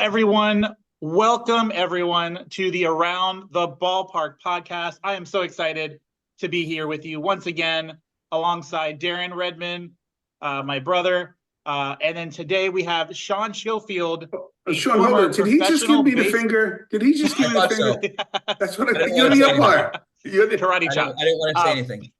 everyone. Welcome, everyone, to the Around the Ballpark podcast. I am so excited to be here with you once again, alongside Darren Redmond, my brother. And then today we have Sean Schofield. Sean, hold on. Did he just give me the finger? Did he just give me the finger? So. That's what you're the umpire. You're the karate chop. I didn't want to say anything.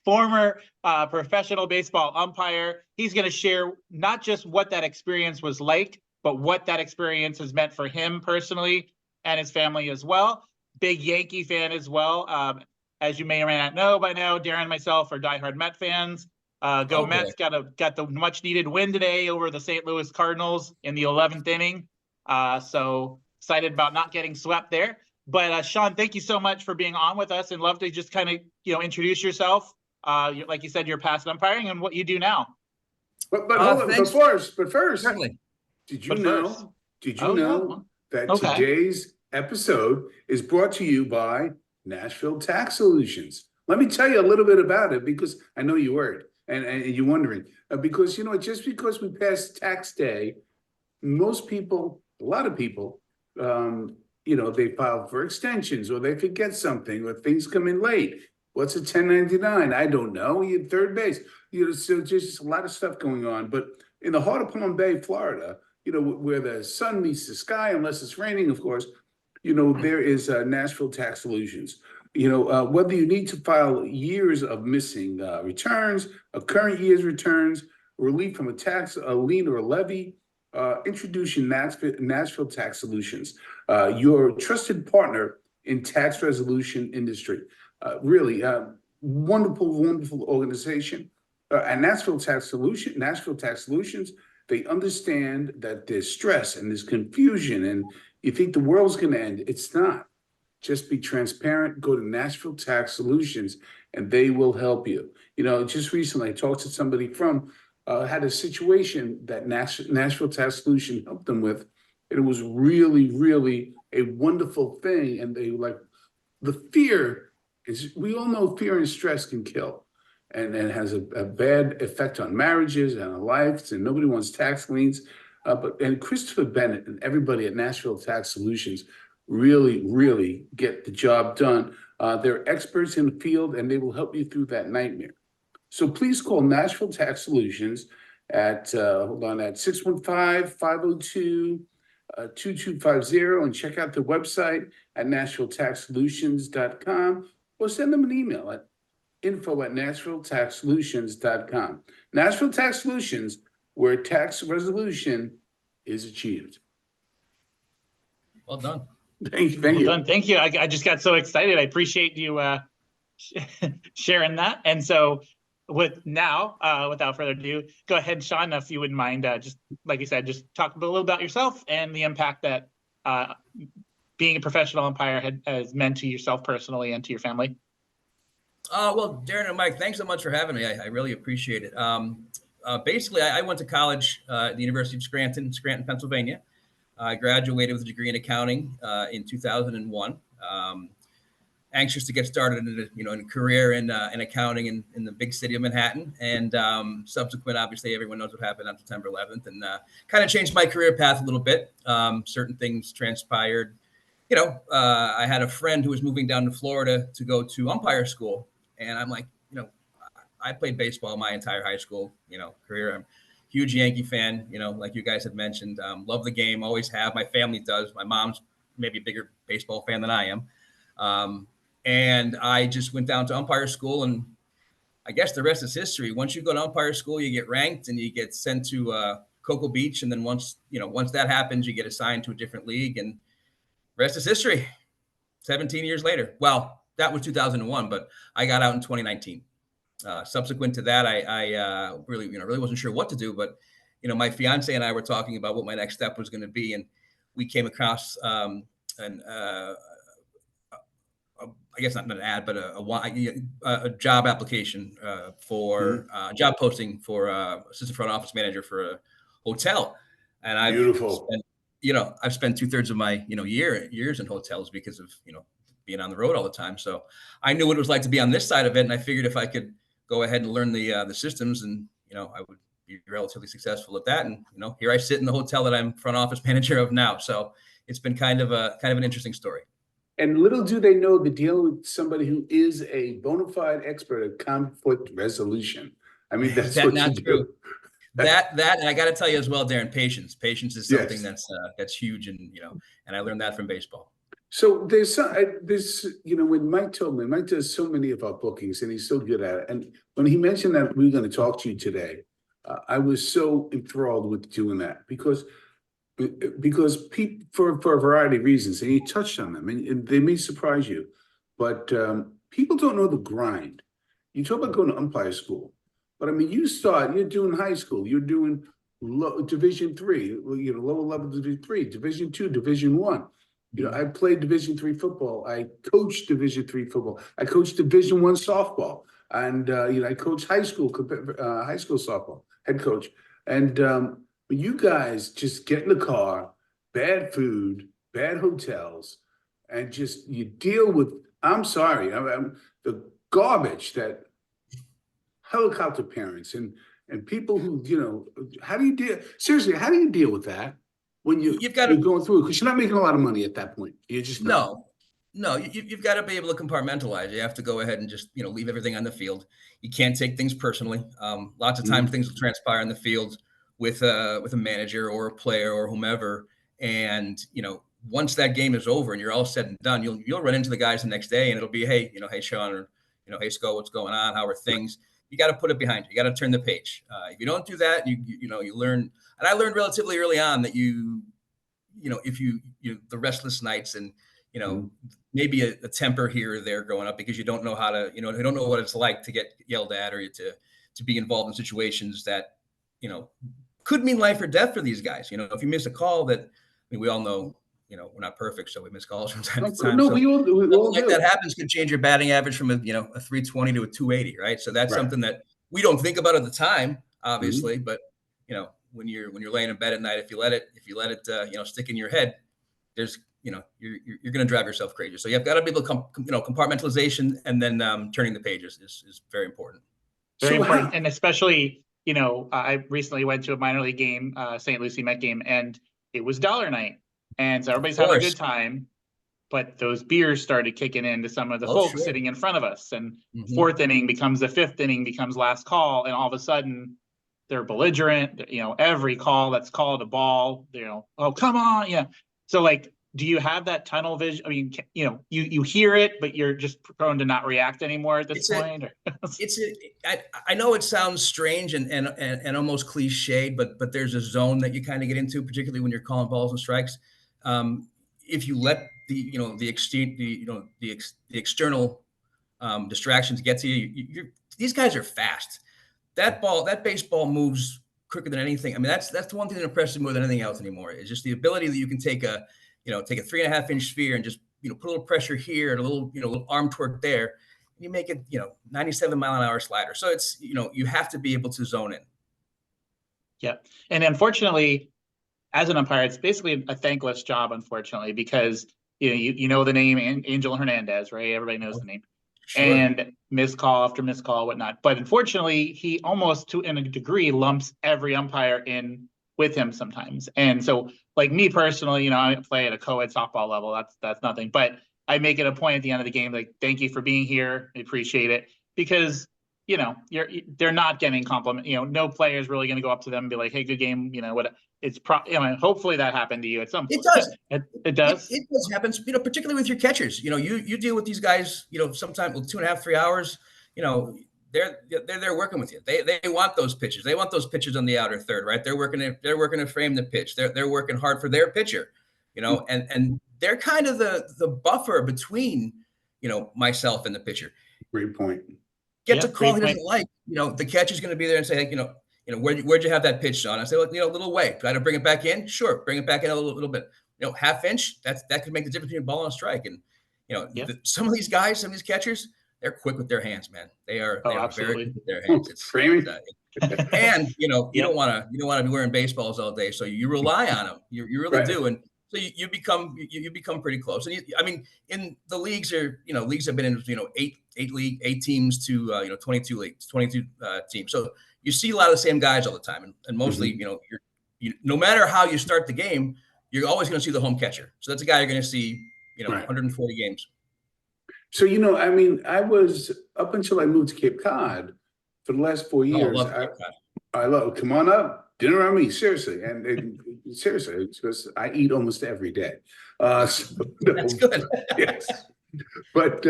Former professional baseball umpire. He's going to share not just what that experience was like, but what that experience has meant for him personally and his family as well. Big Yankee fan as well. As you may or may not know by now, Darren and myself are diehard Met fans. Go Mets! Got the much needed win today over the St. Louis Cardinals in the 11th inning. So excited about not getting swept there. But Sean, thank you so much for being on with us, and love to just kind of introduce yourself. Like you said, you're past umpiring and what you do now. But hold on. But first, certainly. Did you know that today's episode is brought to you by Nashville Tax Solutions? Let me tell you a little bit about it, because I know you heard and you're wondering. Because, just because we passed tax day, most people, a lot of people, they file for extensions, or they forget something, or things come in late. What's a 1099? I don't know. You're at third base. So just a lot of stuff going on. But in the heart of Palm Bay, Florida, where the sun meets the sky, unless it's raining, of course, there is Nashville Tax Solutions. Whether you need to file years of missing returns, a current year's returns, relief from a tax, a lien, or a levy, introducing Nashville Tax Solutions, your trusted partner in tax resolution industry. Really wonderful organization. And Nashville Tax Solutions, they understand that there's stress and there's confusion, and you think the world's going to end. It's not. Just be transparent. Go to Nashville Tax Solutions, and they will help you. Just recently I talked to somebody from had a situation that Nashville Tax Solution helped them with. And it was really, really a wonderful thing. And they the fear is, we all know fear and stress can kill. And it has a bad effect on marriages and on lives, and nobody wants tax liens. And Christopher Bennett and everybody at Nashville Tax Solutions really, really get the job done. They're experts in the field, and they will help you through that nightmare. So please call Nashville Tax Solutions at 615-502-2250, and check out their website at nashvilletaxsolutions.com, or send them an email at info@nashvilletaxsolutions.com. Nashville Tax Solutions, where tax resolution is achieved. Well done. Thank you. Thank you. I just got so excited. I appreciate you sharing that. And so without further ado, go ahead, Sean, if you wouldn't mind, just like you said, just talk a little about yourself and the impact that being a professional umpire has meant to yourself personally and to your family. Well, Darren and Mike, thanks so much for having me. I really appreciate it. Basically, I went to college at the University of Scranton, Pennsylvania. I graduated with a degree in accounting in 2001. Anxious to get started in a career in accounting in the big city of Manhattan. And subsequent, obviously, everyone knows what happened on September 11th, and kind of changed my career path a little bit. Certain things transpired. I had a friend who was moving down to Florida to go to umpire school. And I'm like, I played baseball my entire high school, career. I'm a huge Yankee fan, like you guys have mentioned. Love the game, always have. My family does. My mom's maybe a bigger baseball fan than I am. And I just went down to umpire school, and I guess the rest is history. Once you go to umpire school, you get ranked and you get sent to Cocoa Beach. And then once that happens, you get assigned to a different league, and rest is history. 17 years later. Well, that was 2001, but I got out in 2019. Subsequent to that, I really wasn't sure what to do, but my fiance and I were talking about what my next step was going to be, and we came across I guess not an ad, but a job application for job posting for assistant front office manager for a hotel, and I've spent 2/3 of my years in hotels because of being on the road all the time. So I knew what it was like to be on this side of it, and I figured if I could go ahead and learn the systems, and I would be relatively successful at that. And, here I sit in the hotel that I'm front office manager of now. So it's been kind of an interesting story. And little do they know the deal with somebody who is a bona fide expert at conflict resolution. I mean, that's That what not you true. do. That, and I got to tell you as well, Darren, patience. Patience is something Yes. that's huge. And, and I learned that from baseball. So there's when Mike told me, Mike does so many of our bookings and he's so good at it. And when he mentioned that we were going to talk to you today, I was so enthralled with doing that because people, for a variety of reasons, and you touched on them, and they may surprise you, but people don't know the grind. You talk about going to umpire school, but I mean, you're doing high school, you're doing Division III, lower level Division III, Division II, Division I. I played Division III football. I coached Division III football. I coached Division I softball, and I coached high school softball, head coach. And you guys just get in the car, bad food, bad hotels, and just you deal with. I'm sorry, the garbage that helicopter parents and people who how do you deal? Seriously, how do you deal with that? When you're going through, because you're not making a lot of money at that point. You're just not. No, you've got to be able to compartmentalize. You have to go ahead and just leave everything on the field. You can't take things personally. Lots of times things will transpire on the field with a manager or a player or whomever, and once that game is over and you're all said and done, you'll run into the guys the next day and it'll be hey Sean, or hey Sco, what's going on? How are things? You got to put it behind you. You got to turn the page. If you don't do that, you learn. And I learned relatively early on that if you the restless nights and maybe a temper here or there growing up because you don't know how to you don't know what it's like to get yelled at or to be involved in situations that could mean life or death for these guys. If you miss a call that we all know. We're not perfect, so we miss calls from time to time. No, so we all like do. that happens could change your batting average from a 320 to a 280, right? So that's something that we don't think about at the time, obviously, but when you're laying in bed at night, if you let it stick in your head, there's you're going to drive yourself crazy. So you've got to be able to compartmentalization and then turning the pages is very important. Very important, and especially I recently went to a minor league game, St. Lucie Met game, and it was dollar night. And so everybody's having a good time, but those beers started kicking into some of the folks sitting in front of us. And fourth inning becomes the fifth inning, becomes last call. And all of a sudden they're belligerent, every call that's called a ball, oh, come on. Yeah. So do you have that tunnel vision? I mean, you hear it, but you're just prone to not react anymore at this point. I know it sounds strange and almost cliched, but there's a zone that you kind of get into, particularly when you're calling balls and strikes. If you let the external distractions get to you, these guys are fast. That baseball moves quicker than anything. I mean, that's the one thing that impresses me more than anything else anymore is just the ability that you can take a 3.5-inch sphere and just put a little pressure here and a little arm torque there, and you make it 97-mile-an-hour slider. So it's you have to be able to zone in. Yeah, and unfortunately, as an umpire, it's basically a thankless job, unfortunately, because you know the name Angel Hernandez, right? Everybody knows the name. Sure. And missed call after missed call, whatnot. But unfortunately, he almost to a degree lumps every umpire in with him sometimes. And so, like me personally, I play at a co-ed softball level. That's nothing. But I make it a point at the end of the game, like, thank you for being here. I appreciate it. Because they're not getting compliment. No player is really going to go up to them and be like, "Hey, good game." What it's hopefully that happened to you at some point. It does. It does. It does happen. Particularly with your catchers. You deal with these guys. Sometimes 2.5, 3 hours. They're there working with you. They want those pitches. They want those pitches on the outer third, right? They're working to frame the pitch. They're working hard for their pitcher. And they're kind of the buffer between myself and the pitcher. Great point. Gets a call he doesn't like, the catcher's going to be there and say, where'd you have that pitch, Sean? I say, a little way. Try to bring it back in. Sure. Bring it back in a little bit, half inch. That could make the difference between a ball and a strike. And, some of these guys, some of these catchers, they're quick with their hands, man. They are very quick with their hands. It's framing. And, you don't want to be wearing baseballs all day. So you rely on them. You really do. And so you become pretty close. And in the leagues leagues have been in, eight teams to, 22 teams. So you see a lot of the same guys all the time, and mostly, no matter how you start the game, you're always going to see the home catcher. So that's a guy you're going to see, 140 games. So, I mean, I was up until I moved to Cape Cod for the last 4 years. I love Cape Cod. I love, come on up, dinner on me, seriously. And seriously, because I eat almost every day. So, that's good. Yes. But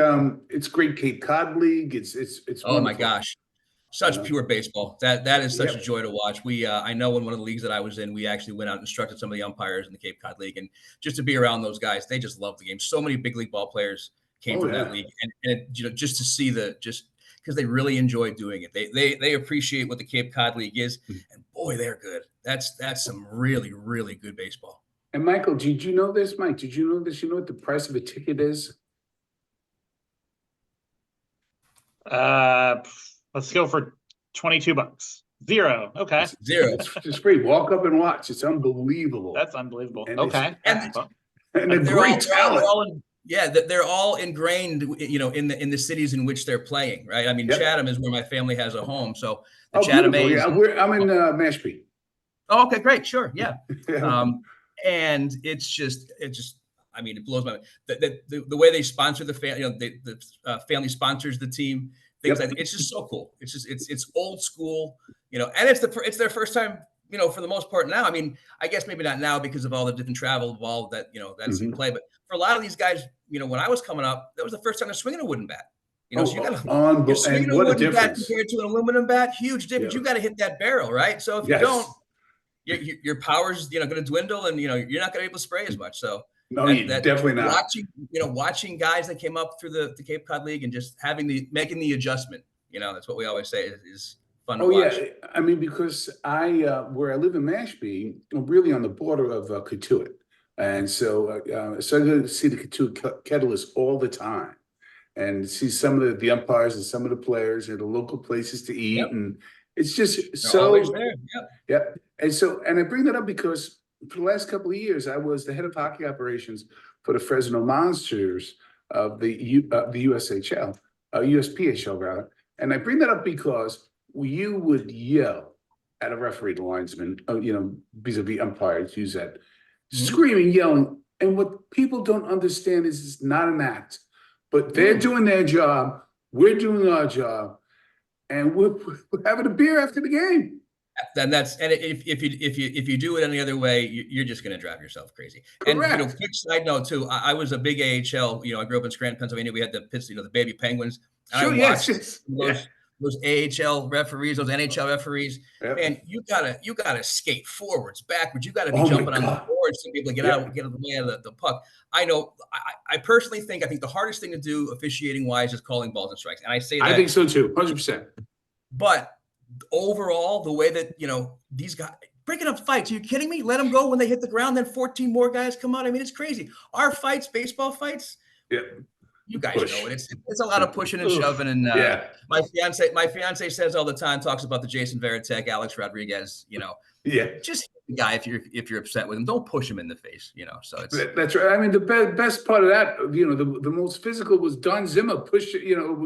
it's great Cape Cod League. It's oh wonderful. My gosh. Such pure baseball. That is such a joy to watch. I know in one of the leagues that I was in, we actually went out and instructed some of the umpires in the Cape Cod League, and just to be around those guys, they just love the game. So many big league ball players came from that league, and just to see because they really enjoy doing it. They appreciate what the Cape Cod League is, and boy, they're good. That's some really, really good baseball. And Michael, did you know this, Mike? Did you know this? You know what the price of a ticket is? Let's go for $22. Zero. Okay. Zero. It's free. Walk up and watch. It's unbelievable. That's unbelievable. And okay. And they're great talent. They're all ingrained, in the cities in which they're playing, right? I mean, Chatham is where my family has a home, so the Chatham A's. Yeah, I'm in Mashpee. Oh, okay, great, sure, yeah. And it's just, I mean, it blows my mind. The way they sponsor the family sponsors the team. Things like it's just so cool. It's just it's old school, and it's their first time, for the most part now. I mean, I guess maybe not now because of all the different travel involved that's in play. But for a lot of these guys, when I was coming up, that was the first time they're swinging a wooden bat. So you got you're swinging a wooden bat compared to an aluminum bat, huge difference. You got to hit that barrel, right? So if you don't, your power's going to dwindle, and you're not going to be able to spray as much. So. No, definitely not. Watching guys that came up through the Cape Cod League and just making the adjustment, that's what we always say is fun to watch. Yeah, I mean, because where I live in Mashpee, I'm really on the border of Cotuit, and so I go to see the Cotuit Kettlers all the time, and see some of the umpires and some of the players and the local places to eat, and it's just They're always there. And I bring that up because for the last couple of years, I was the head of hockey operations for the Fresno Monsters of the USPHL rather. And I bring that up because you would yell at a referee, the linesman, vis-a-vis umpires, use that, screaming, yelling. And what people don't understand is it's not an act, but they're doing their job, we're doing our job, and we're having a beer after the game. And if you do it any other way, you're just going to drive yourself crazy. Correct. And quick side note too, I was a big AHL. I grew up in Scranton, Pennsylvania. We had the the baby Penguins. Sure, those AHL referees, those NHL referees, man, you gotta skate forwards, backwards. You gotta be jumping on the boards to be able to get out of the way of the puck. I know. I personally think the hardest thing to do officiating wise is calling balls and strikes, and I say that. I think so too, 100%. But overall, the way that these guys breaking up fights, are you kidding me? Let them go when they hit the ground, then 14 more guys come out. I mean, it's crazy. Our fights, baseball fights, you guys know it. It's a lot of pushing and shoving. And my fiance says all the time, talks about the Jason Varitek, Alex Rodriguez. Just hit the guy if you're upset with him. Don't push him in the face. So it's that's right. I mean, the best part of that, the most physical was Don Zimmer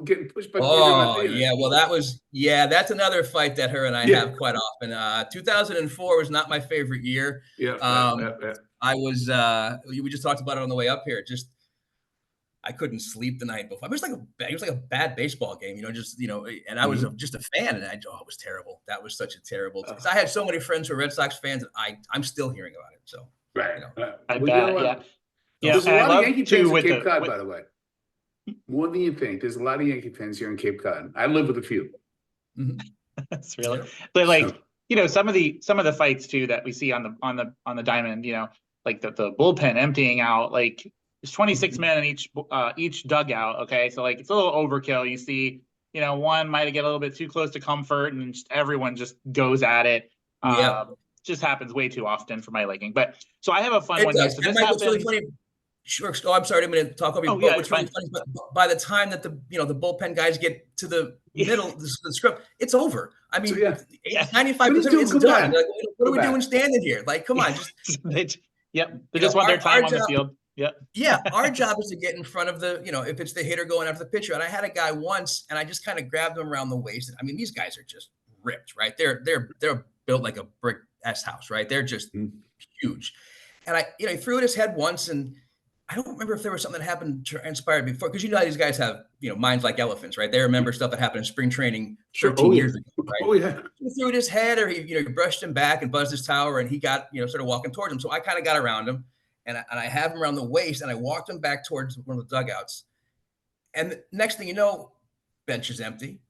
getting pushed by. Oh yeah, well that's another fight that her and I have quite often. 2004 was not my favorite year. I was. We just talked about it on the way up here. I couldn't sleep the night before. It was like a bad baseball game, and I was just a fan, and it was terrible. That was such a terrible, because I had so many friends who are Red Sox fans, and I'm still hearing about it. So, I bet, There's a lot of Yankee fans in Cape Cod, by the way. More than you think. There's a lot of Yankee fans here in Cape Cod. I live with a few. That's really, but some of the fights too that we see on the diamond, like the bullpen emptying out, like. There's 26 men in each dugout. Okay, so it's a little overkill. You see, one might get a little bit too close to comfort, and everyone just goes at it. Just happens way too often for my liking. But so I have a fun one here. So this happens. Really funny. Sure. Oh, I'm sorry. I'm going to talk over you. What's really funny, but by the time that the bullpen guys get to the middle, the script, it's over. I mean, 95% it's done. What are we doing standing here? Come on, just they just want their time on the field. Yeah. Our job is to get in front of if it's the hitter going after the pitcher. And I had a guy once, and I just kind of grabbed him around the waist. I mean, these guys are just ripped, right? They're built like a brick S house, right? They're just huge. And he threw at his head once, and I don't remember if there was something that happened transpired before, because how these guys have minds like elephants, right? They remember stuff that happened in spring training 13 years ago, right? Oh yeah. He threw at his head, or he brushed him back and buzzed his tower, and he got sort of walking towards him. So I kind of got around him, and I have him around the waist, and I walked him back towards one of the dugouts. And the next thing you know, bench is empty,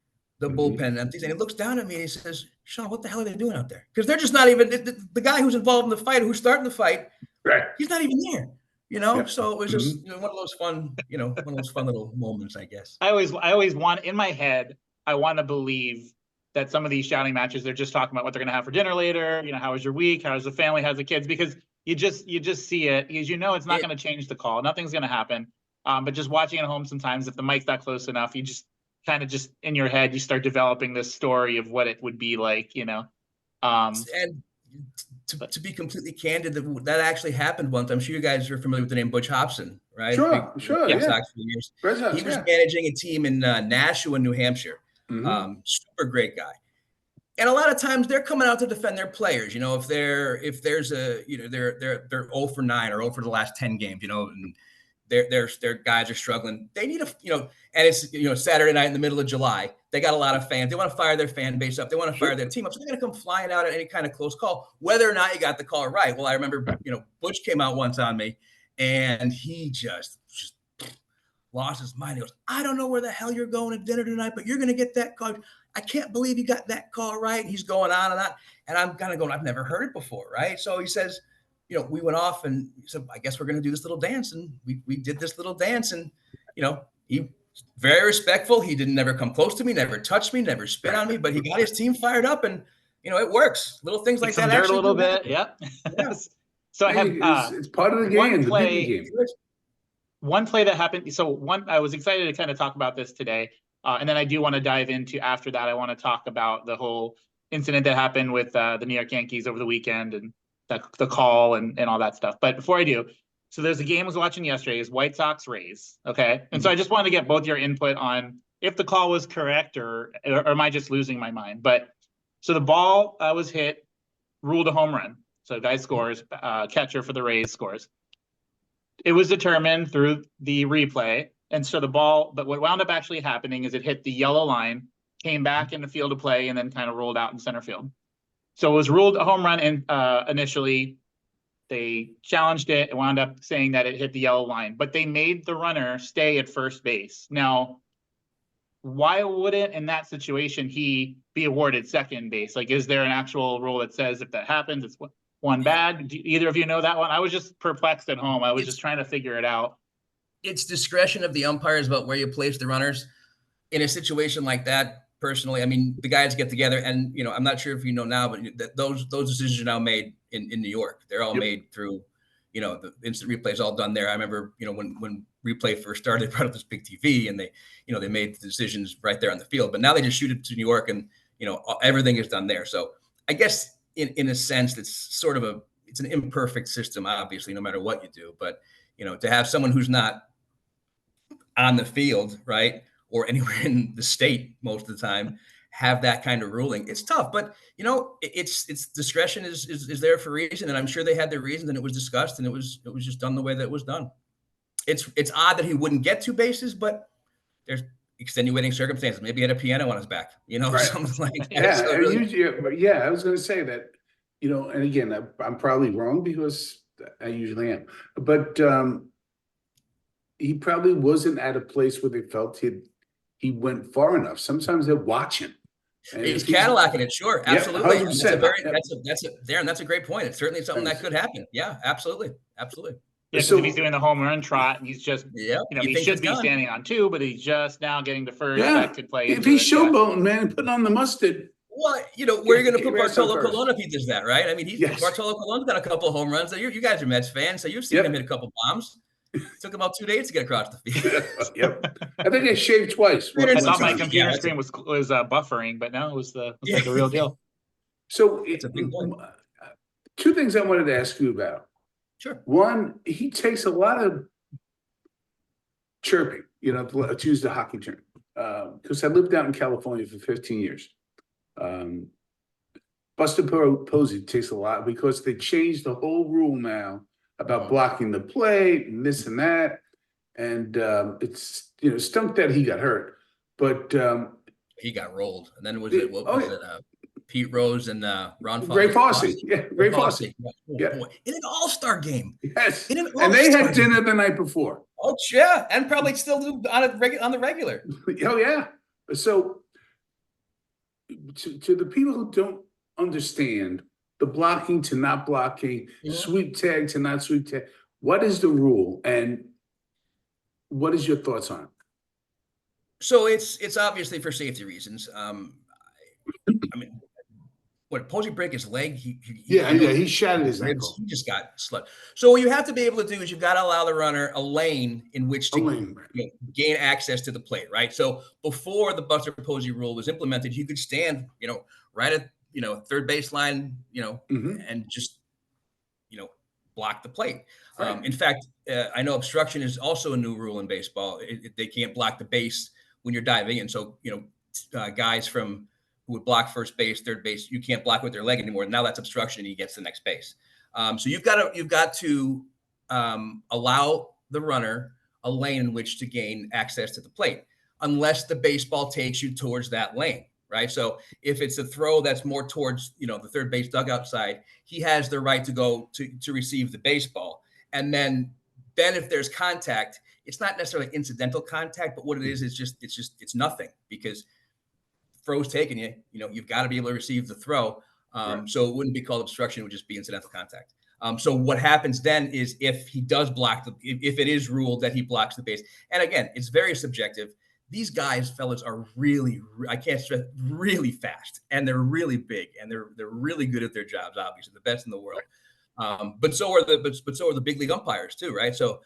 the bullpen empties, and he looks down at me and he says, "Sean, what the hell are they doing out there?" Because they're just not even the guy who's involved in the fight, who's starting the fight. Right. He's not even there. Yep. So it was just one of those fun, one of those fun little moments, I guess. I always want, in my head, I want to believe that some of these shouting matches, they're just talking about what they're going to have for dinner later. How was your week? How's the family? How's the kids? Because you just see it, because it's not going to change the call. Nothing's going to happen. But just watching at home, sometimes if the mic's not close enough, you just kind of just in your head, you start developing this story of what it would be like, And to be completely candid, that actually happened once. I'm sure you guys are familiar with the name Butch Hobson, right? Sure. Yeah. Yeah. Years. He was managing a team in Nashua, New Hampshire. Super great guy. And a lot of times they're coming out to defend their players. If there's a they're 0 for 9 or 0 for the last 10 games. And their guys are struggling. They need and it's Saturday night in the middle of July. They got a lot of fans. They want to fire their fan base up. They want to fire their team up. So they're going to come flying out at any kind of close call, whether or not you got the call right. Well, I remember Butch came out once on me, and he just lost his mind. He goes, "I don't know where the hell you're going to dinner tonight, but you're going to get that call. I can't believe you got that call right." And he's going on and on, and I'm kind of going, "I've never heard it before," right? So he says, we went off, and he said, "I guess we're going to do this little dance." And we did this little dance, and, he very respectful. He didn't never come close to me, never touched me, never spit on me, but he got his team fired up, and, it works. Little things like that. Dirt a little bit. Yep. Yeah. So I have, it's part of the game, the game. One play that happened. So I was excited to kind of talk about this today. And then I do want to dive into, after that, I want to talk about the whole incident that happened with the New York Yankees over the weekend, and the call and all that stuff. But before I do, so there's a game I was watching yesterday, is White Sox Rays. Okay. And so I just wanted to get both your input on if the call was correct or am I just losing my mind? But so the ball was hit, ruled a home run. So the guy scores, catcher for the Rays scores. It was determined through the replay. And so but what wound up actually happening is it hit the yellow line, came back in the field of play, and then kind of rolled out in center field. So it was ruled a home run initially. They challenged it and wound up saying that it hit the yellow line, but they made the runner stay at first base. Now, why wouldn't, in that situation, he be awarded second base? Like, is there an actual rule that says if that happens, it's one bad? Do either of you know that one? I was just perplexed at home. I was just trying to figure it out. It's discretion of the umpires about where you place the runners in a situation like that. Personally, I mean, the guys get together, and I'm not sure if you know now, but those decisions are now made in New York. They're all made through, the instant replay is all done there. I remember, when replay first started, they brought up this big TV, and they made the decisions right there on the field. But now they just shoot it to New York, and everything is done there. So I guess in a sense, it's sort of it's an imperfect system, obviously, no matter what you do. But to have someone who's not on the field, right, or anywhere in the state most of the time, have that kind of ruling, it's tough. But it's discretion is there for a reason, and I'm sure they had their reasons, and it was discussed, and it was just done the way that it was done. It's odd that he wouldn't get two bases, but there's extenuating circumstances. Maybe he had a piano on his back, right. Something like that. Yeah, so really... I was going to say that, and again, I'm probably wrong because I usually am, but he probably wasn't at a place where they felt he went far enough. Sometimes they watch him. He's Cadillacing it, sure, absolutely. Yeah, That's a great point. It's certainly something that could happen. Yeah, absolutely. Yeah, so if he's doing the home run trot, and he's just, he should be standing on two, but he's just now getting the first. That could play. If he's showboating, man, putting on the mustard. Well, where are you going to put Bartolo Colon if he does that, right? I mean, Bartolo Colon's got a couple of home runs. So you guys are Mets fans, so you've seen him hit a couple bombs. It took about 2 days to get across the field. Yep. I think I shaved twice. I thought my computer screen was buffering, but no, it was the real deal. So it's a big point. Two things I wanted to ask you about. Sure. One, he takes a lot of chirping, to use the hockey term, because I lived out in California for 15 years. Buster Posey takes a lot because they changed the whole rule now about blocking the plate and this and that. And it's, stunk that he got hurt, but he got rolled. And then was it Pete Rose and Ron Ray Fosse. Yeah, Ray Fosse. Yeah. In an all-star game. Yes. And they had dinner the night before. Oh, yeah. And probably still do on the regular. Oh, yeah. So to the people who don't understand the blocking to not blocking, sweep tag to not sweep tag, what is the rule and what is your thoughts on it? So it's obviously for safety reasons. I mean, what, Posey break his leg? He shattered his ankle. He just got slipped. So what you have to be able to do is you've got to allow the runner a lane in which to gain access to the plate, right? So before the Buster Posey rule was implemented, he could stand, right at third baseline, and just block the plate. Right. In fact, I know obstruction is also a new rule in baseball. They can't block the base when you're diving, and so guys who would block first base, third base, you can't block with their leg anymore. Now that's obstruction, and he gets to the next base. So you've got to allow the runner a lane in which to gain access to the plate, unless the baseball takes you towards that lane. Right. So if it's a throw that's more towards, the third base dugout side, he has the right to go to receive the baseball. And then if there's contact, it's not necessarily incidental contact, but what it is it's nothing, because throw's taking you, you've got to be able to receive the throw. Right. So it wouldn't be called obstruction. It would just be incidental contact. So what happens then is if he does block if it is ruled that he blocks the base, and again, it's very subjective. These fellas are really, I can't stress, really fast, and they're really big, and they're really good at their jobs. Obviously, the best in the world. But so are the big league umpires too, right? So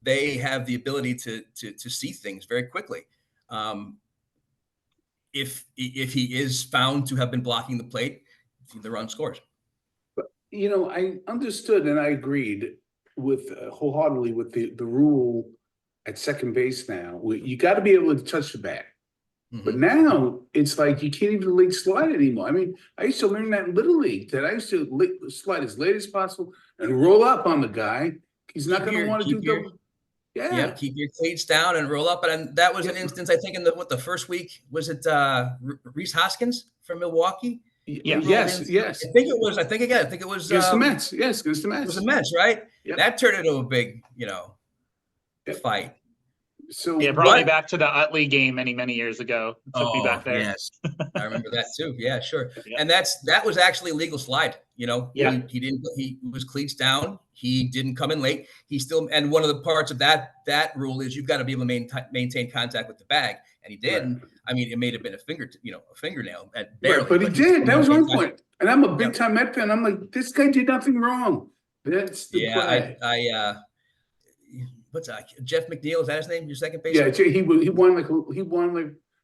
they have the ability to see things very quickly. If he is found to have been blocking the plate, the run scores. But I understood and I agreed with wholeheartedly with the rule at second base now. You got to be able to touch the bat. But now it's like you can't even league slide anymore. I mean, I used to learn that in Little League, that I used to slide as late as possible and roll up on the guy. He's not going to want to do double. Yeah, keep your cleats down and roll up. And that was an instance, I think, in the first week, was it Rhys Hoskins from Milwaukee? Yeah. Yes. I think it was against the Mets. Yes, against the Mets. It was the Mets, right? Yep. That turned into a big, fight. So it brought me back to the Utley game many years ago. It took me back there. Yes, I remember that too. Yeah, sure. Yeah. And that was actually a legal slide. He was cleats down. He didn't come in late. And one of the parts of that rule is you've got to be able to maintain contact with the bag, and he did. Right. I mean, it may have been a fingernail at barely. Right, but he did. That was one point. And I'm a big time Met fan. I'm like, this guy did nothing wrong. That's the play. What's Jeff McNeil? Is that his name? Your second baseman? Yeah, he won.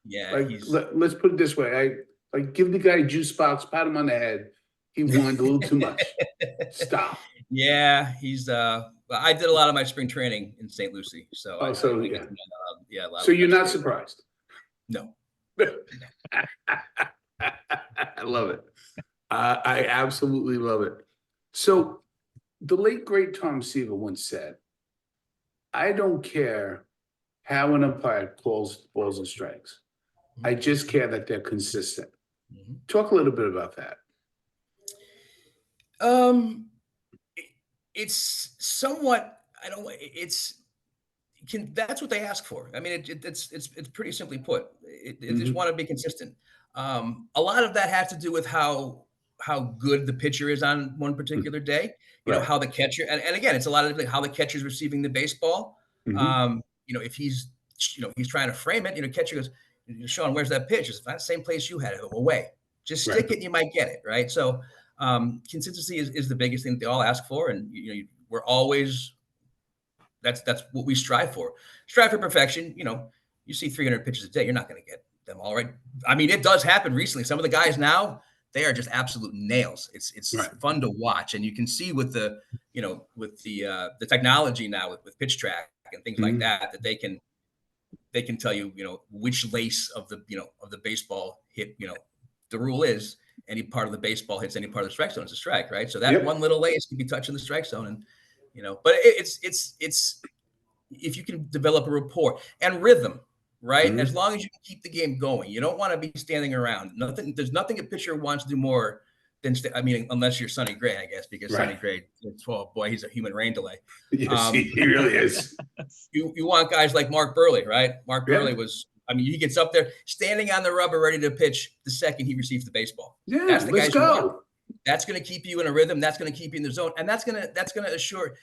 Yeah, let's put it this way. I give the guy juice box, pat him on the head. He won a little too much. Stop. Yeah, he's. I did a lot of my spring training in St. Lucie, so. So you're not surprised? No. I love it. I absolutely love it. So, the late great Tom Seaver once said, I don't care how an umpire calls balls and strikes. I just care that they're consistent. Talk a little bit about that. It's somewhat, that's what they ask for. I mean, it's pretty simply put. They just want to be consistent. A lot of that has to do with how good the pitcher is on one particular day. How the catcher, and again, it's a lot of how the catcher's receiving the baseball. If he's trying to frame it, catcher goes, Sean, where's that pitch? It's not the same place you had it, away. Just stick it and you might get it, right? So consistency is the biggest thing that they all ask for. And, we're always, that's what we strive for. Strive for perfection. You see 300 pitches a day, you're not going to get them all right. I mean, it does happen recently. Some of the guys now, they are just absolute nails. It's fun to watch, and you can see with the technology now with pitch track and things like that they can tell you which lace of the baseball hit the rule is any part of the baseball hits any part of the strike zone, it's a strike, right? So that one little lace could be touching the strike zone, and but it's if you can develop a rapport and rhythm, right? Mhm. As long as you can keep the game going, you don't want to be standing around. There's nothing a pitcher wants to do more than unless you're Sonny Gray, I guess, because Sonny Gray, oh boy, he's a human rain delay. Yes, he really is. You want guys like Mark Burley, right? Mark Burley was. He gets up there, standing on the rubber, ready to pitch the second he receives the baseball. Yeah, that's the let's go. That's going to keep you in a rhythm. That's going to keep you in the zone, and that's going to assure.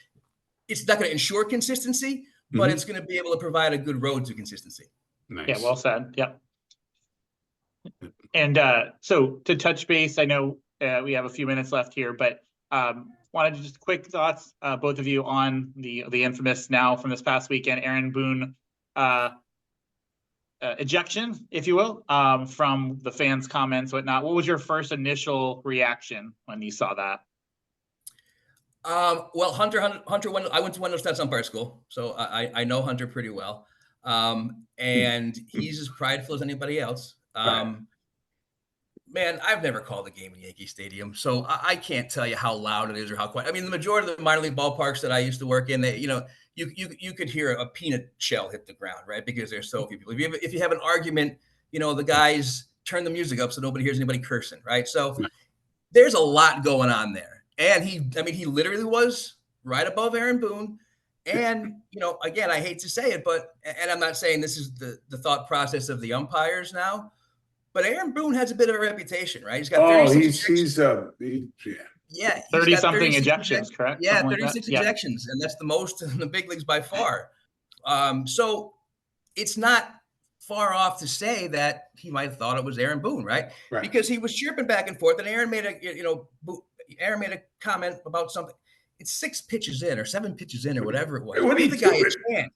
It's not going to ensure consistency, but it's going to be able to provide a good road to consistency. Nice. Yeah, well said. Yep. And so to touch base, I know we have a few minutes left here, but wanted to just quick thoughts, both of you, on the infamous now from this past weekend, Aaron Boone ejection, if you will, from the fans' comments, whatnot. What was your first initial reaction when you saw that? Well, Hunter, I went to Wendell Stats umpire school, so I know Hunter pretty well. And he's as prideful as anybody else. Man, I've never called a game in Yankee Stadium, so I can't tell you how loud it is or how quiet. The majority of the minor league ballparks that I used to work in, you could hear a peanut shell hit the ground, right? Because there's so few people. If you have an argument, the guys turn the music up so nobody hears anybody cursing, right? So there's a lot going on there. And he literally was right above Aaron Boone. And, again, I hate to say it, and I'm not saying this is the thought process of the umpires now, but Aaron Boone has a bit of a reputation, right? He's got 36 yeah, 30-something ejections, correct? Yeah, 36 ejections, and that's the most in the big leagues by far. So it's not far off to say that he might have thought it was Aaron Boone, right? Because he was chirping back and forth, and Aaron made a comment about something. It's 6 pitches in or 7 pitches in or whatever it was. What are you doing?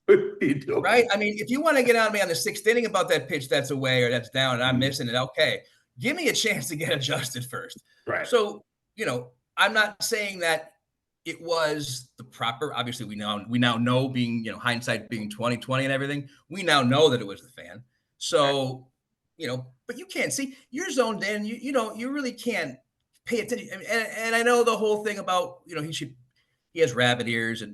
Right? If you want to get on me on the 6th inning about that pitch that's away or that's down and I'm missing it, okay, give me a chance to get adjusted first. Right. So, I'm not saying that it was the proper. Obviously, we now know, being hindsight being 20/20 and everything. We now know that it was the fan. So, but you can't see. You're zoned in. You really can't pay attention. And I know the whole thing about he has rabbit ears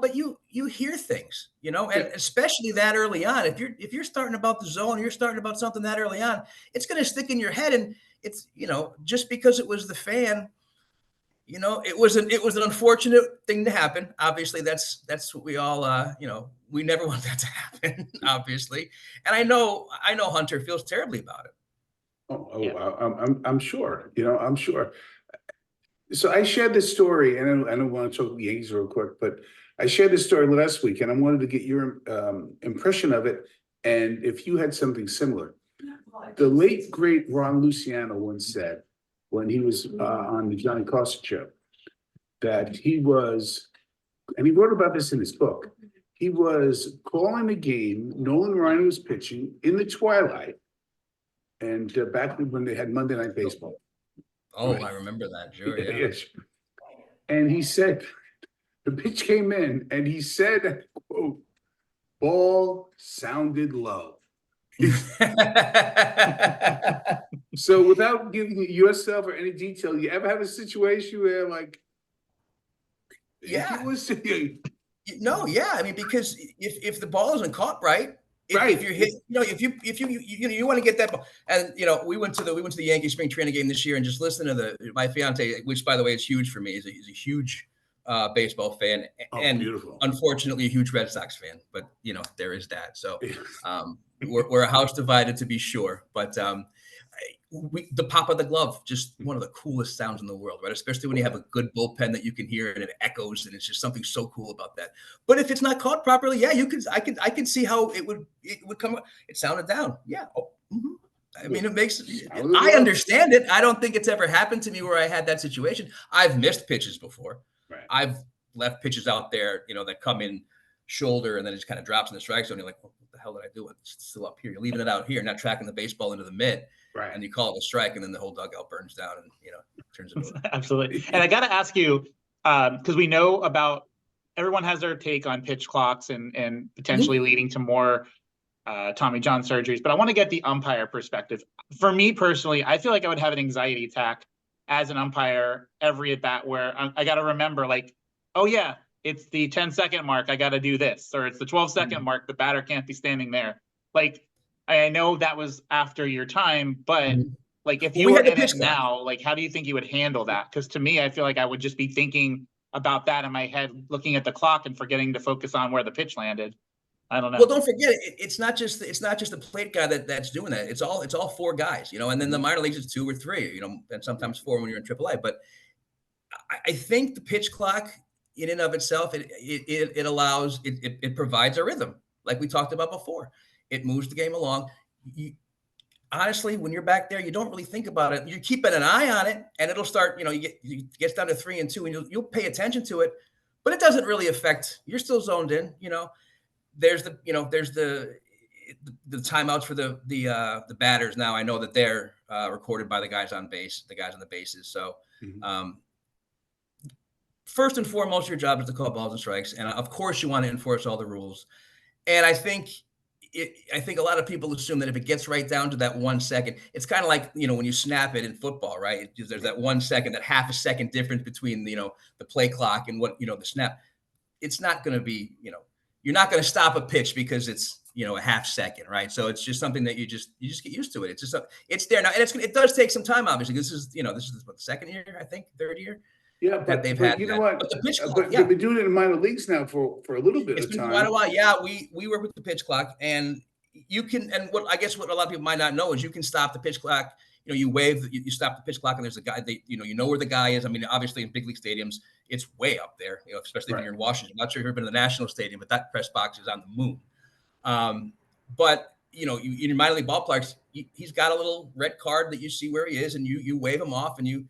but you hear things, and especially that early on. If you're starting about the zone, you're starting about something that early on, it's going to stick in your head. And it's just because it was the fan. It was an unfortunate thing to happen. Obviously, that's what we all, we never want that to happen, obviously. And I know Hunter feels terribly about it. I'm sure, I'm sure. So I shared this story, and I don't want to talk the Yankees real quick, but I shared this story last week, and I wanted to get your impression of it, and if you had something similar. The late, great Ron Luciano once said, when he was on the Johnny Carson show, that he was, and he wrote about this in his book, he was calling a game, Nolan Ryan was pitching in the twilight, and back when they had Monday Night Baseball. Oh, right. I remember that, sure, yeah. Yes. And he said, the pitch came in, and he said, quote, ball sounded low. So without giving yourself or any detail, you ever have a situation where it was no, yeah. Because if the ball isn't caught right, if you're hit, if you want to get that ball, and we went to the Yankee spring training game this year, and just listen to my fiance, which by the way is huge for me, is a huge baseball fan, and beautiful. Unfortunately a huge Red Sox fan, but there is that. So we're a house divided, to be sure, but the pop of the glove, just one of the coolest sounds in the world, right? Especially when you have a good bullpen that you can hear and it echoes, and it's just something so cool about that. But if it's not caught properly, yeah, I can see how it would come. It sounded down, yeah. Oh, mm-hmm. I mean, I understand it. I don't think it's ever happened to me where I had that situation. I've missed pitches before. Right. I've left pitches out there, that come in shoulder and then it just kind of drops in the strike zone. You're like, what the hell did I do? It's still up here. You're leaving it out here, not tracking the baseball into the mid. Right. And you call it a strike, and then the whole dugout burns down, and turns into absolutely. And I got to ask you, because we know about, everyone has their take on pitch clocks and potentially leading to more Tommy John surgeries, but I want to get the umpire perspective. For me personally, I feel like I would have an anxiety attack as an umpire every at bat where I got to remember, like, oh yeah, it's the 10-second mark, I got to do this, or it's the 12-second mark, the batter can't be standing there. Like, I know that was after your time, but like if you were in it now, like how do you think you would handle that? Because to me, I feel like I would just be thinking about that in my head, looking at the clock and forgetting to focus on where the pitch landed. I don't know. Well, don't forget, it's not just the plate guy that's doing that. It's all four guys, you know, and then the minor leagues is 2 or 3, you know, and sometimes 4 when you're in AAA. But I think the pitch clock in and of itself, it allows, it provides a rhythm, like we talked about before. It moves the game along. Honestly, when you're back there, you don't really think about it. You're keeping an eye on it, and it'll start, you know, it gets down to 3 and 2, and you'll pay attention to it, but it doesn't really affect, you're still zoned in, you know. There's the timeouts for the batters. Now I know that they're recorded by the guys on base, the guys on the bases. So first and foremost, your job is to call balls and strikes, and of course you want to enforce all the rules. And I think a lot of people assume that if it gets right down to that 1 second, it's kind of like, you know, when you snap it in football, right? There's that 1 second, that half a second difference between, you know, the play clock and what, you know, the snap. It's not going to be, you know, you're not going to stop a pitch because it's, you know, a half second, right? So it's just something that you just get used to it. It's just, it's there now. And it does take some time, obviously. This is what, the second year, I think, third year. Yeah, but they've had, you know what? But the pitch clock, they've been doing it in minor leagues now for a little bit of time. Quite a while. Yeah, we work with the pitch clock, and you can. And what a lot of people might not know is you can stop the pitch clock. You know, you wave, you stop the pitch clock, and there's a guy. You know where the guy is. I mean, obviously in big league stadiums, it's way up there. You know, especially if you're in Washington. I'm not sure if you've ever been to the National Stadium, but that press box is on the moon. But you know, in minor league ballparks, he's got a little red card that you see where he is, and you wave him off, and you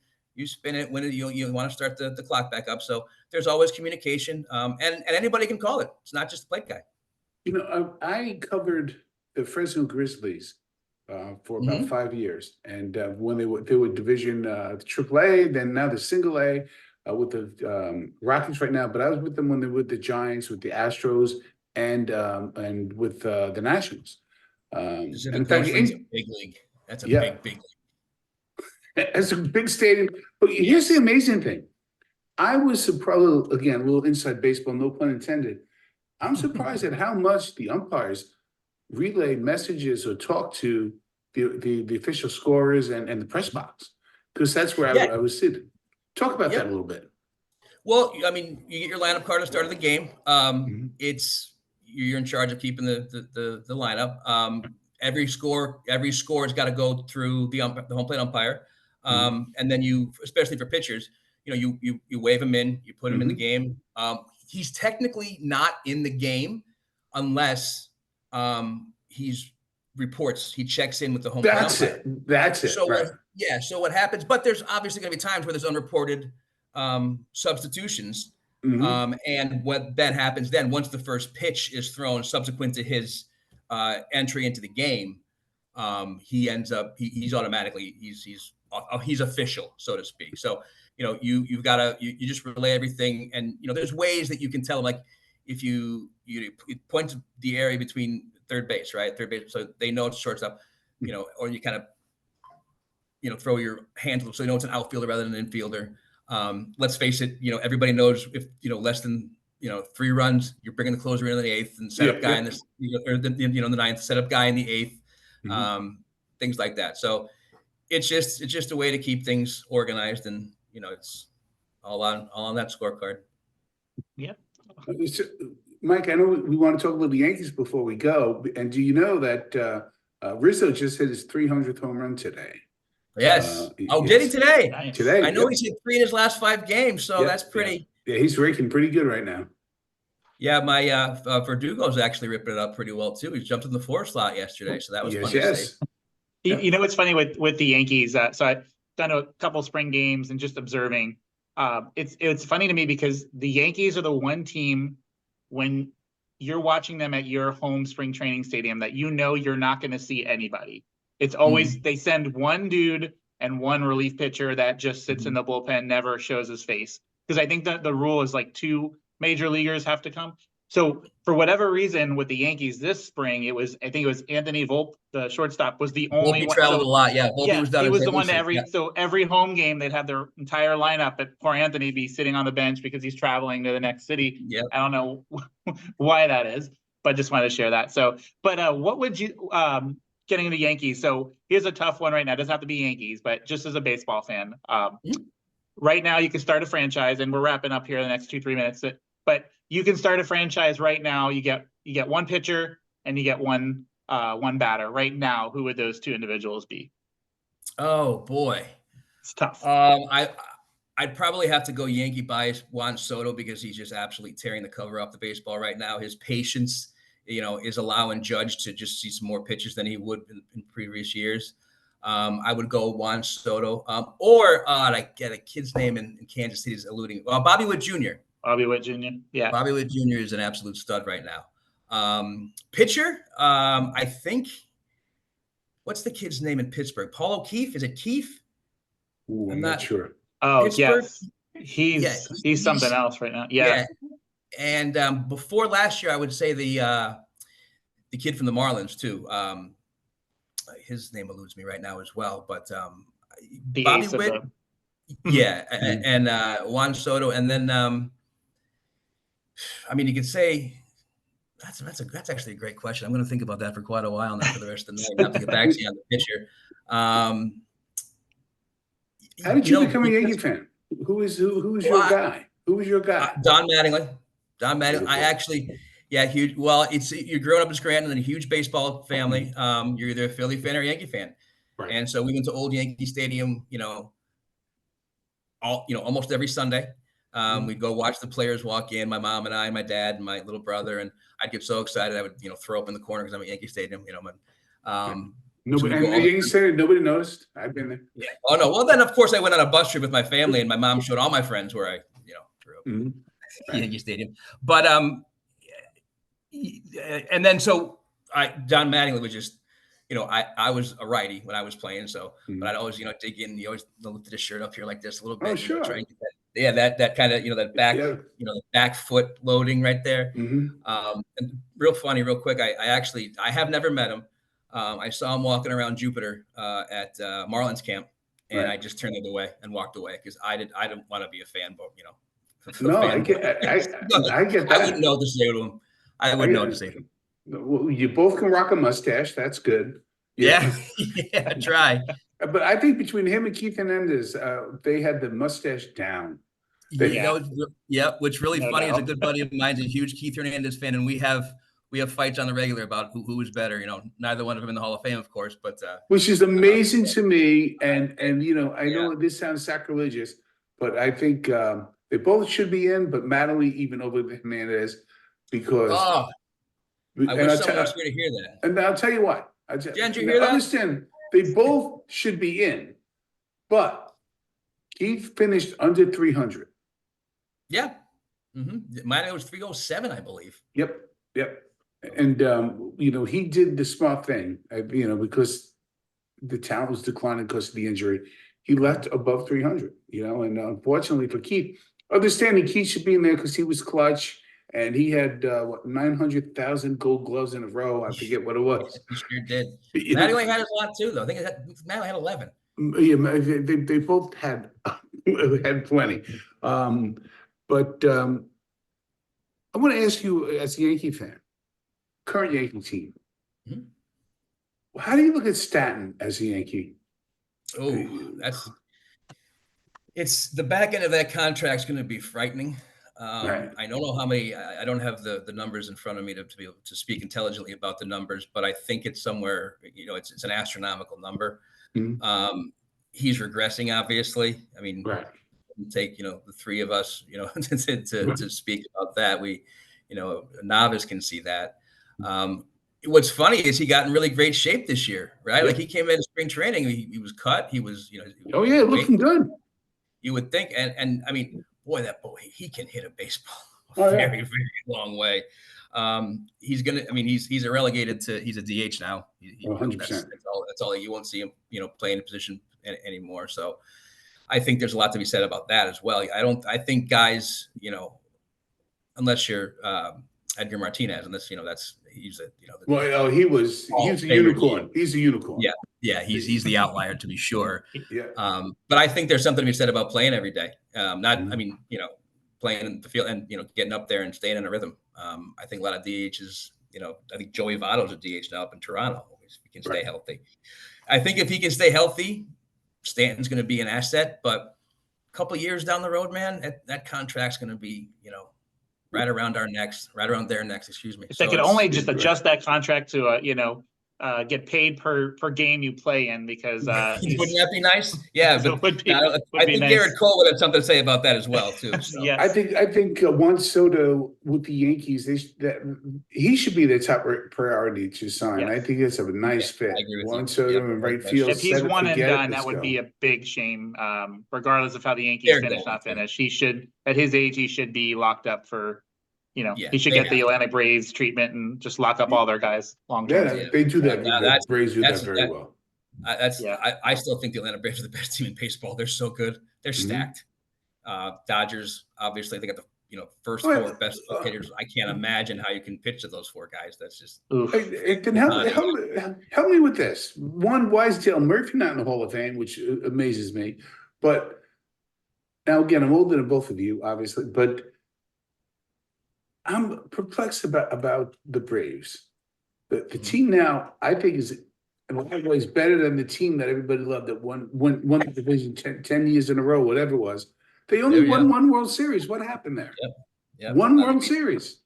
spin it when you want to start the clock back up. So there's always communication, and anybody can call it. It's not just the plate guy. You know, I covered the Fresno Grizzlies for about 5 years, and when they were Division AAA, then now they're Single A with the Rockies right now. But I was with them when they were with the Giants, with the Astros, and with the Nationals. In fact, big league. That's a big league. It's a big stadium. But here's the amazing thing. I was surprised, again, a little inside baseball, no pun intended. I'm surprised at how much the umpires relay messages or talk to the official scorers and the press box, because that's where I was sitting. Talk about that a little bit. Well, I mean, you get your lineup card at the start of the game. You're in charge of keeping the lineup. Every score has got to go through the home plate umpire. And then you, especially for pitchers, you know, you wave him in, you put him in the game. He's technically not in the game unless he checks in with the home plate umpire. That's it. So right. So what happens? But there's obviously going to be times where there's unreported substitutions. And what then happens then, once the first pitch is thrown subsequent to his entry into the game, he ends up he's automatically he's official, so to speak. So you know you've got to you just relay everything, and you know there's ways that you can tell them, like if you point to the area between third base, so they know it's shortstop, you know, or you kind of throw your hand so they know it's an outfielder rather than an infielder. Let's face it, you know, everybody knows if less than 3 runs, you're bringing the closer in the 8th and set up guy in this, or the 9th, set up guy in the 8th, things like that. So it's just a way to keep things organized, and it's all on that scorecard. Yeah. Mike, I know we want to talk a little Yankees before we go, and do you know that Rizzo just hit his 300th home run today? Yes. Did he today? Nice. Today. I know he's hit 3 in his last 5 games, so that's pretty. Yeah, he's raking pretty good right now. Yeah, my Verdugo's actually ripping it up pretty well too. He jumped in the 4 slot yesterday, so that was fun to see. You know what's funny with the Yankees? So I've done a couple spring games and just observing. It's funny to me because the Yankees are the one team when you're watching them at your home spring training stadium that you're not going to see anybody. It's always they send one dude and one relief pitcher that just sits in the bullpen, never shows his face. Because I think that the rule is like 2 major leaguers have to come. So for whatever reason with the Yankees this spring, I think it was Anthony Volpe, the shortstop, was the only Volpe one. traveled a lot. Yeah, Volpe Yeah, was down he in was St. the one Lucie. that every home game they'd have their entire lineup, but poor Anthony be sitting on the bench because he's traveling to the next city. Yeah. I don't know why that is, but just wanted to share that. So, but what would you getting into Yankees? So here's a tough one right now. It doesn't have to be Yankees, but just as a baseball fan, right now you can start a franchise, and we're wrapping up here in the next 2-3 minutes. But you can start a franchise right now. You get one pitcher and you get one batter right now. Who would those two individuals be? Oh boy, it's tough. I'd probably have to go Yankee bias Juan Soto because he's just absolutely tearing the cover off the baseball right now. His patience, is allowing Judge to just see some more pitches than he would in previous years. I would go Juan Soto, or I get a kid's name in Kansas City is eluding. Bobby Witt Jr. Bobby Witt Jr. Yeah, Bobby Witt Jr. is an absolute stud right now. Pitcher, I think. What's the kid's name in Pittsburgh? Paul O'Keefe? Is it Keefe? I'm not sure. Oh, Pittsburgh? Yes. He's something else right now. Yeah. And before last year, I would say the kid from the Marlins too. His name eludes me right now as well, but Bobby Witt. Yeah, and Juan Soto, and then you could say that's actually a great question. I'm going to think about that for quite a while now for the rest of the night. I have to get back to you on the pitcher. How did you become a Yankee fan? Who's your guy? Who was your guy? Don Mattingly. I actually, huge. Well, you're growing up in Scranton and a huge baseball family. You're either a Philly fan or a Yankee fan, right. And so we went to Old Yankee Stadium. Almost every Sunday. We'd go watch the players walk in. My mom and I, my dad, and my little brother, and I'd get so excited I would throw up in the corner because I'm at Yankee Stadium. Yankee Stadium, nobody noticed. I've been there. Yeah. Oh no. Well, then of course I went on a bus trip with my family, and my mom showed all my friends where I grew up. Yankee Stadium. But and then so Don Mattingly was just. I was a righty when I was playing, so but I'd always, dig in. You always look at his shirt up here like this a little bit. Oh, sure. Try and get that kind of, that back, the back foot loading right there. And real funny, real quick. I have never met him. I saw him walking around Jupiter at Marlins camp, and I just turned it away and walked away because I didn't want to be a fan, but I get that. I wouldn't know what to say to him. I wouldn't know what to say to him. Well, you both can rock a mustache. That's good. Yeah, try. But I think between him and Keith Hernandez, they had the mustache down. What's really funny is a good buddy of mine's a huge Keith Hernandez fan, and we have fights on the regular about who is better. Neither one of them in the Hall of Fame, of course, but which is amazing to me. And I know this sounds sacrilegious, but I think they both should be in. But Mattingly even over Hernandez because. I wish someone was here to hear that. And I'll tell you what. Did you hear that? Understand, they both should be in, but Keith finished under 300. Yeah. Mine was 307, I believe. Yep. And, he did the smart thing, because the talent was declining because of the injury. He left above 300, and unfortunately for Keith, understanding Keith should be in there because he was clutch. And he had 900,000 gold gloves in a row. I forget what it was. He sure did. Mattingly had a lot too, though. I think Mattingly had 11. Yeah, they both had plenty. But I want to ask you, as a Yankee fan, current Yankee team, how do you look at Stanton as a Yankee? Oh, it's the back end of that contract's going to be frightening. Right. I don't know how many. I don't have the numbers in front of me to be able to speak intelligently about the numbers, but I think it's somewhere. It's an astronomical number. He's regressing, obviously. I mean, take the three of us, to speak about that. We, a novice can see that. What's funny is he got in really great shape this year, right? Like he came in spring training, he was cut. He was, looking good. You would think, and I mean. Boy, he can hit a baseball a very, very long way. He's a relegated to, he's a DH now. 100%. That's all. You won't see him, play in a position anymore. So I think there's a lot to be said about that as well. I think guys, unless you're Edgar Martinez, and this, he's a, he's a unicorn. He's a unicorn. Yeah, he's the outlier to be sure. Yeah. But I think there's something to be said about playing every day. Playing in the field and getting up there and staying in a rhythm. I think a lot of DHs. I think Joey Votto's a DH now up in Toronto. If he can stay healthy, I think if he can stay healthy, Stanton's going to be an asset. But a couple of years down the road, man, that contract's going to be right around their necks. Excuse me. If they could only just adjust that contract to get paid per game you play in, because wouldn't that be nice? Yeah, but I think nice. Garrett Cole would have something to say about that as well too. So. Yes. I think Juan Soto with the Yankees, he should be their top priority to sign. Yes. I think it's a nice fit. Juan Soto in right field. If he's one and done, that would be a big shame. Regardless of how the Yankees finish, not finish, he should, at his age, he should be locked up for. He should get the Atlanta Braves treatment and just lock up all their guys long term. Yeah, they do that. The Braves do that very well. I still think the Atlanta Braves are the best team in baseball. They're so good. They're stacked. Dodgers, obviously, they got the first four best hitters. I can't imagine how you can pitch to those four guys. That's just. Then help me with this. One, why is Dale Murphy not in the Hall of Fame, which amazes me. But now again, I'm older than both of you, obviously, but I'm perplexed about the Braves. The team now, I think, is in a lot of ways better than the team that everybody loved that won the division 10 years in a row, whatever it was. They only won one World Series. What happened there? Yep. One World Series.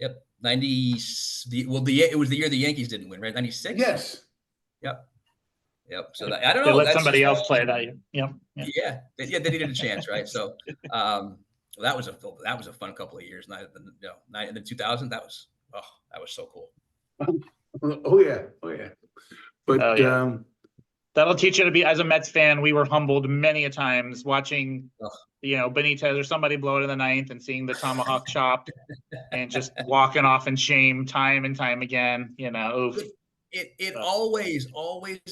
Yep. It was the year the Yankees didn't win, right? 96? Yes. Yep. So I don't know. They let somebody else play that year. Yep. Yeah. They needed a chance, right? So that was a fun couple of years. In the 2000s, that was so cool. Oh yeah. But that'll teach you to be, as a Mets fan, we were humbled many a times watching, Benitez or somebody blow it in the ninth and seeing the tomahawk chop and just walking off in shame time and time again. Oof. It always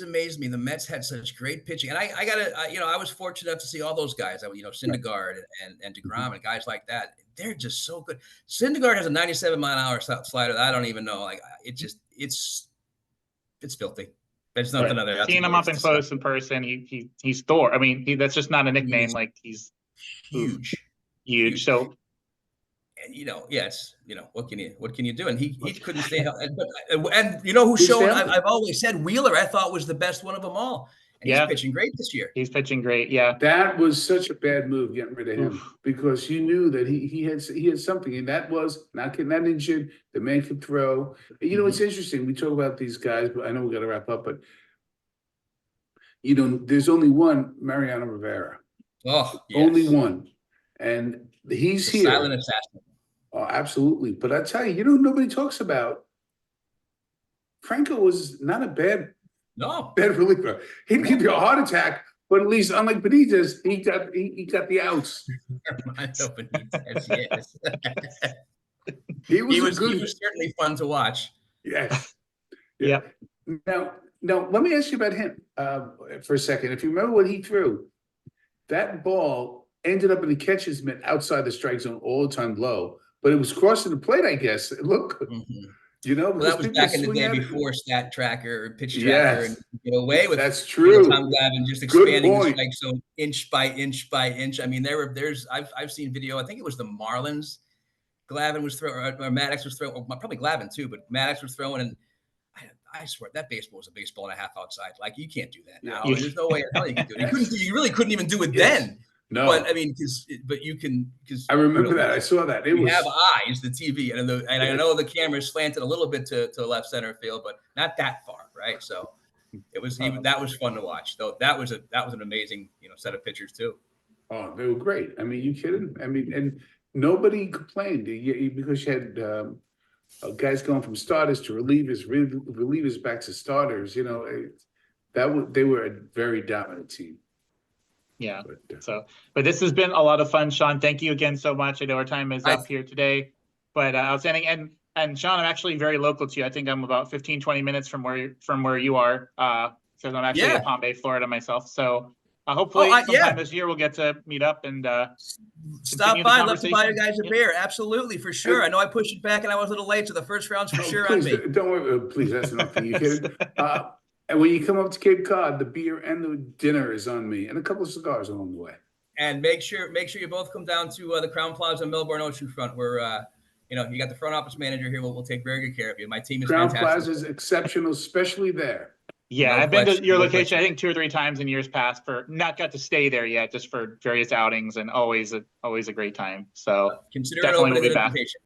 amazed me. The Mets had such great pitching, and I gotta, I was fortunate enough to see all those guys. Syndergaard and DeGrom and guys like that. They're just so good. Syndergaard has a 97-mile-an-hour slider that I don't even know. Like it's filthy. There's nothing other. Seeing him up and close in person, he's Thor. I mean, that's just not a nickname. He's huge. So. And what can you do? And he couldn't stay healthy. And who showed? I've always said Wheeler. I thought was the best one of them all. And he's pitching great this year. He's pitching great. Yeah, that was such a bad move getting rid of him because you knew that he had something, and that was not getting that injured. The man could throw. It's interesting. We talk about these guys, but I know we got to wrap up. But there's only one Mariano Rivera. Oh, yes. Only one, and he's here. Silent assassin. Oh, absolutely. But I tell you, nobody talks about Franco was not a bad reliever. He'd give you a heart attack, but at least unlike Benitez, he got the outs. Yes. He was certainly fun to watch. Yes. Yeah. Now, let me ask you about him for a second. If you remember what he threw, that ball ended up in the catcher's mitt outside the strike zone, all the time low. But it was crossing the plate, I guess. It looked good. Well, that was back in the day before Stat Tracker or Pitch Tracker, and get away with. That's true. Tom Glavine just expanding the strike zone inch by inch by inch. I mean, I've seen video. I think it was the Marlins. Glavine was throwing, or Maddox was throwing. Probably Glavine too, but Maddox was throwing, and I swear that baseball was a baseball and a half outside. Like you can't do that now. There's no way in hell you can do it. You really couldn't even do it then. No, but I mean, but you can. I remember that. I saw that. You have eyes, the TV, and I know the camera is slanted a little bit to left center field, but not that far, right? So it was that was fun to watch. Though that was an amazing set of pitchers too. Oh, they were great. I mean, you kidding? I mean, and nobody complained because you had guys going from starters to relievers back to starters. They were a very dominant team. Yeah. But this has been a lot of fun, Sean. Thank you again so much. I know our time is up here today, but outstanding. And Sean, I'm actually very local to you. I think I'm about 15, 20 minutes from where you are. Because I'm actually in Palm Bay, Florida myself. So Hopefully yeah. sometime this year we'll get to meet up and Stop continue the by. Love to buy you conversation. guys a beer. Absolutely, for sure. I know I pushed it back and I was a little late, so the first round's for sure on Please, me. don't worry. Please, that's enough for you, kid. And when you come up to Cape Cod, the beer and the dinner is on me, and a couple of cigars along the way. And make sure you both come down to the Crown Plaza Melbourne Oceanfront, where you got the front office manager here. We'll take very good care of you. My team is Crown fantastic. Plaza is exceptional, especially there. Yeah, No I've been to question, your no location, question. I think 2 or 3 times in years past, for not got to stay there yet, just for various outings, and always a great time. So Consider it definitely open will as be an back. invitation.